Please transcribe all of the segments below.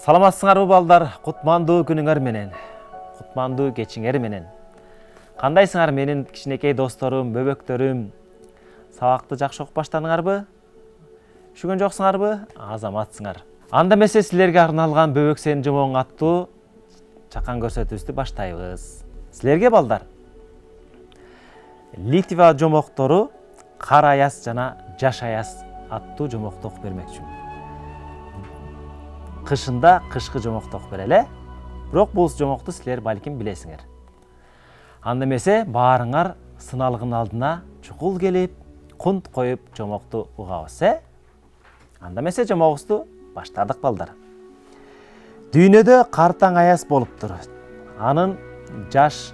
Саламатсыңарбы балдар, кутмандуу күнүңөр менен, кутмандуу кечиңер менен. Кандайсыңар менин кичинекей досторум, бөбөктөрүм? Сабакты жакшы окуп баштадыңарбы? Üşүгөн жоксуңарбы? Азаматсыңар. Анда эмесе силерге арналган Бөбөк сен жомоң аттуу чакан көрсөтүүбүздү баштайбыз. Силерге балдар, Литва жомоктору Кара аяз жана Жаш аяз аттуу жомокту окуп бермекчимин. Кышында кышкы жомокту окуп берели. Бирок бул жомокту силер балким билесиңер. Анда эмесе баарыңар сыналгын алдына чукул келип, кунт коюп жомокту угабыз, Анда эмесе жомогубузду баштадык балдар. Дүйнөдө картаң аяз болуптур. Анын жаш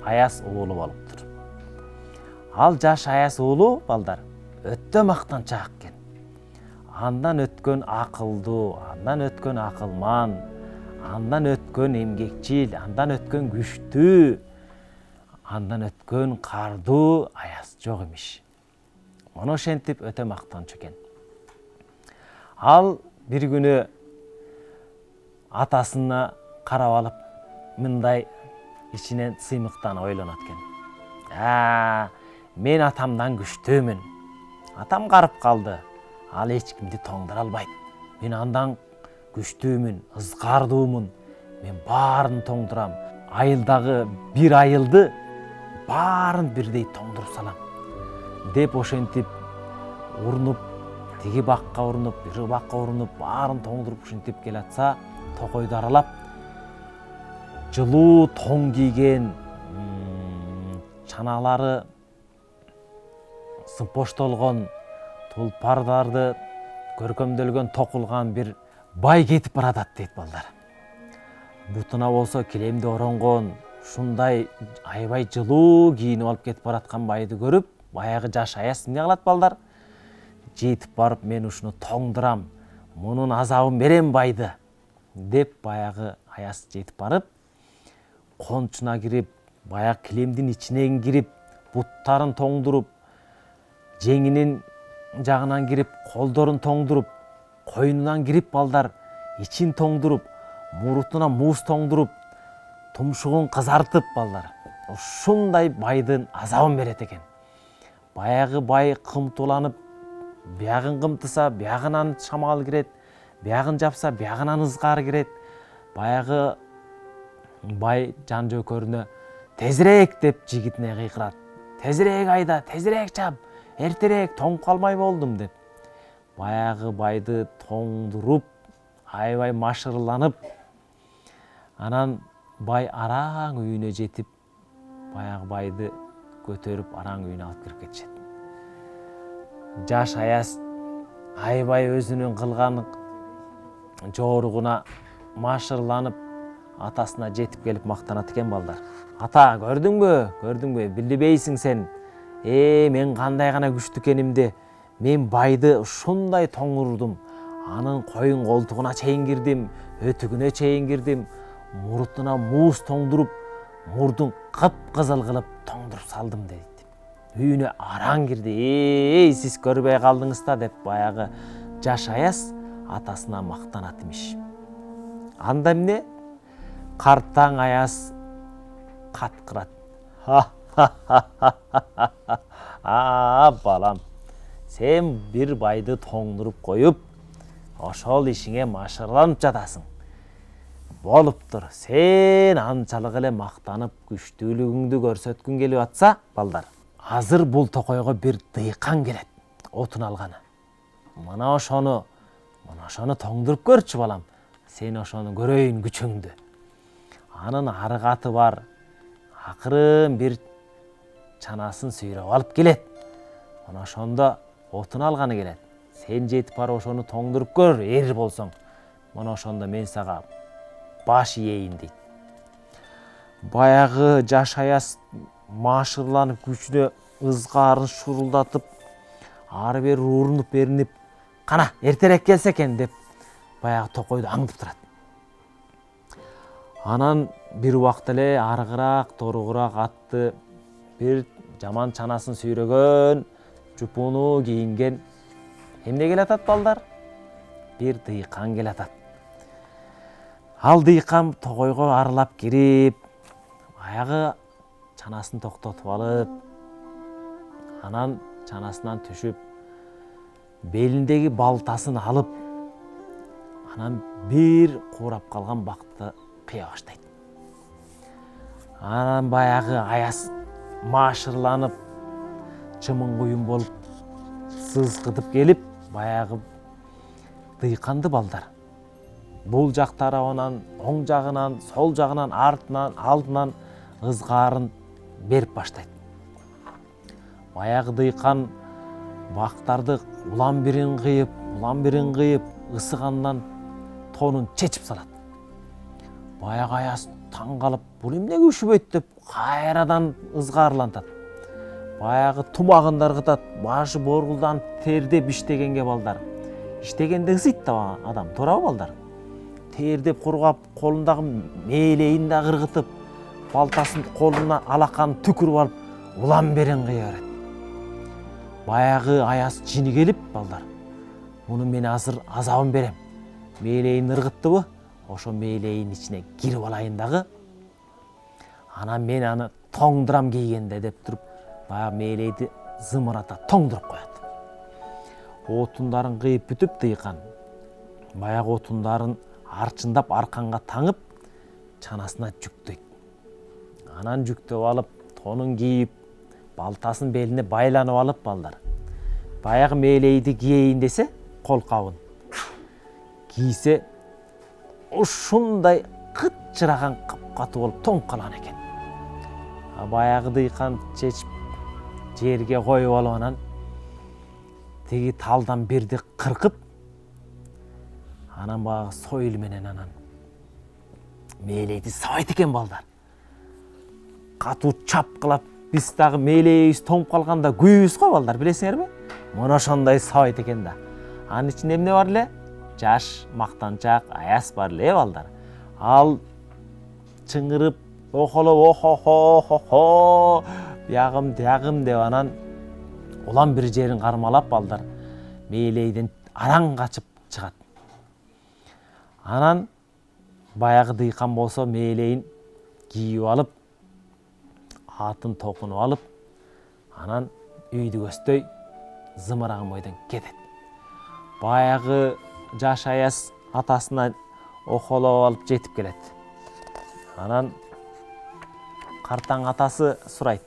аяз уулу болуптур. Ал жаш аяз уулу балдар өтө мактанчаак экен. Андан өткөн акылдуу, андан өткөн акылман, андан өткөн эмгекчил, андан өткөн күчтүү, андан өткөн кардуу аяз жок эмиш. Мону ошентип өтө мактанчу экен. Ал бир күнү атасына карап алып, мындай ичинен сыймыктан ойлонот экен. Мен атамдан күчтүүмүн. Атам карып калды. Ал эч кимди тоңдура албайт. Мен андан күчтүүмүн, ызгардуумун. Мен баарын тоңдурам. Айылдагы бир айылды баарын бирдей тоңдуруп салам. Деп ошентип урунуп, тиги бакка урунуп, бир бакка урунуп, баарын тоңдуруп ушинтип келатса, токойду аралап, жылуу тоң кийген, чаналары сымпоштолгон, тулпардарды көркөмдөлгөн, токулган бир бай кетип баратат дейт балдар. Бутуна болсо килемди оронгон, ушундай аябай жылуу кийинип алып кетип бараткан байды көрүп, баягы жаш аяз эмне кылат балдар? Жетип барып, мен ушуну тоңдурам, мунун азабын берем байды, деп баягы аяз жетип барып, кончуна кирип, баягы килемдин ичине кирип, буттарын тоңдуруп, жеңинин жагынан кирип, колдорун тоңдуруп, койнунан кирип балдар, ичин тоңдуруп, мурутуна муз тоңдуруп, тумшугун кызартып балдар, ушундай байдын азабын берет экен. Баягы бай кымтууланып, биягын кымтыса, биягынан шамал кирет, биягын жапса, биягынан ызгары кирет. Баягы бай жан жөкөрүнө тезирээк деп жигитине кыйкырат. Тезирээк айда, тезирээк чап, эртерээк тоңуп калмай болдум деп. Баягы байды тоңдуруп, аябай машырланып, анан бай араң үйүнө жетип, баягы байды көтөрүп араң үйүнө алып кирип кетишет. Жаш аяз аябай өзүнүн кылган жооругуна машырланып, атасына жетип келип мактанат экен балдар. Ата, көрдүңбү, билбейсиң сен. Мен кандай гана күчтүү экенимди. Мен байды ушундай тоңурдум. Анын коюн колтугуна чейин кирдим, өтүгүнө чейин кирдим, мурутуна муз тоңдуруп, мурдун кып-кызыл кылып тоңдуруп салдым дейт. Үйүнө араң кирди. Сиз көрбөй калдыңыз да деп баягы жаш аяз атасына мактанат имиш. Анда эмне? Картаң аяз каткырат. Балам, сен бир байды тоңдуруп коюп, ошол ишиңе машырланып жатасың. Болуптур, сен анчалык эле мактанып, күчтүүлүгүңдү көрсөткүң келип атса, балдар, азыр бул токойго бир дыйкан келет, отун алганы. Мына ошону тоңдуруп көрчү балам. Сен ошону көрөйүн күчүңдү. Анын аргаты бар, акырын бир чанасын сүйрөп алып келет. Мына ошондо отун алганы келет. Сен жетип барып ошону тоңдуруп көр, эр болсоң. Мына ошондо мен сага баш ийейин дейт. Баягы жаш аяз машырланып, күчүнө ызгарын шурулдатып, ары бери урунуп беринип, кана эртерээк келсе экен деп баягы токойду аңдып турат. Анан бир убакта эле аргыраак, торугураак атты бир жаман чанасын сүйрөгөн, жупуну кийинген эмне келатат балдар? Бир дыйкан келатат. Ал дыйкан тогойго аралап кирип, баягы чанасын токтотуп алып, анан чанасынан түшүп, белиндеги балтасын алып, анан бир куурап калган бакты кыя баштайт. Анан баягы аяз маашырланып, чымын куюн болуп, сызгытып келип, баягы дыйканды балдар бул жак тарабынан, оң жагынан, сол жагынан, артынан, алдынан ызгаарын берип баштайт. Баягы дыйкан бактарды улам бирин кыйып, ысыгандан тонун чечип салат. Баягы аяз таң калып, бул эмнеге үшүбөйт деп кайрадан ызгаарлантат. Баягы тумагында ыргытат, башы боргулданып, тердеп иштегенге балдар. Иштегенде ысыйт да адам, туурабы балдар? Тердеп кургап, колундагы мээлейин да ыргытып, балтасын колуна алаканын түкүрүп алып, улам берин кыя берет. Баягы аяз жини келип, балдар, муну мен азыр азабын берем. Мээлейин ыргыттыбы, ошо мээлейин ичине кирип алайын дагы. Анан мен аны тоңдурам кейгенде деп туруп, баягы мээлейди зымырата тоңдуруп коет. Отундарын кыйып бүтүп дыйкан, баягы отундарын арчындап арканга таңып, чанасына жүктөйт. Анан жүктөп алып, тонун кийип, балтасын белине байланып алып, балдар, баягы мээлейди кийейин десе, колкабын кийсе, ушундай кытчыраган капкатуу болуп тоңуп калган экен. Баягы дыйкан чечип, жерге коюп алып, анан тиги талдан бирди кыркып, анан баягы сойыл менен анан мээлейди сабайт экен, балдар. Катуу чапкылап, биз дагы мээлейибиз тоңуп калганда күйүбүз го, балдар, билесиңерби? Мына ошондой сабайт экен да. Анын ичинде эмне бар эле? Жаш мактанчак аяз бар эле, балдар. Ал чыңырып, охолоп, охо, ягым деп анан улам бир жерин кармалап, балдар, мээлейден араң качып чыгат. Анан баягы дыйкан болсо мээлейин кийип алып, атын токунуп алып, анан үйдү көздөй зымыраган бойдон кетет. Баягы жаш аяз атасына охолоп алып жетип келет. Анан картаң атасы сурайт: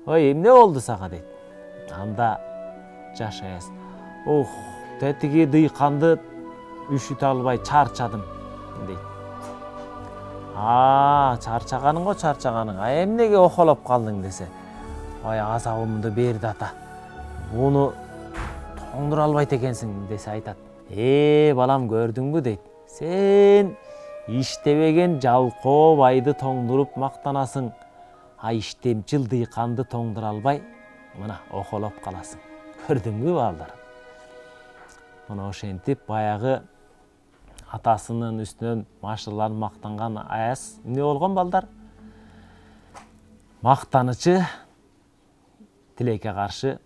"Ой, эмне болду сага?" дейт. Анда жаш аяз: "Ух, тетиги дыйканды үшүтө албай чарчадым" дейт. Чарчаганың го чарчаганың. Эмнеге охолоп калдың десе, "Ой, азабымды берди ата. Буну тоңдура албайт экенсиң" десе айтат. Балам, көрдүңбү" дейт. "Сен иштебеген жалкоо байды тоңдуруп мактанасың, иштемчил дыйканды тоңдура албай, мына охолоп каласың. Көрдүңбү, балдар?" Мына ошентип баягы атасынын үстүнөн машырланып мактанган аяз эмне болгон, балдар? Мактанычы тилекке каршы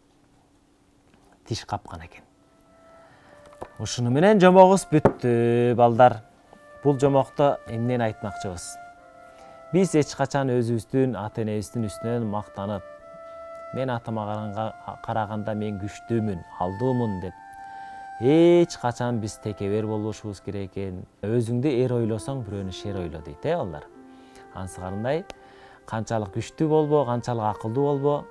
тиш капкан экен. Ушуну менен жомогубуз бүттү, балдар. Бул жомокто эмнени айтмакчыбыз? Биз эч качан өзүбүздүн ата-энебиздин үстүнөн мактанып, "Мен атама караганда мен күчтүүмүн, алдуумун" деп эч качан биз текебер болбошубуз керек экен. Өзүңдү эр ойлосоң, бирөөнү шер ойло дейт, балдар. Ансыгарындай канчалык күчтүү болбо, канчалык акылдуу болбо,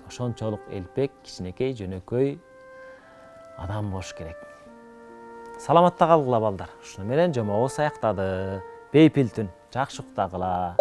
ошончолук элпек, кичинекей, жөнөкөй адам болуш керек. Саламатта калгыла, балдар. Ушуну менен жомогубуз аяктады. Бейпил түн, жакшы уктагыла.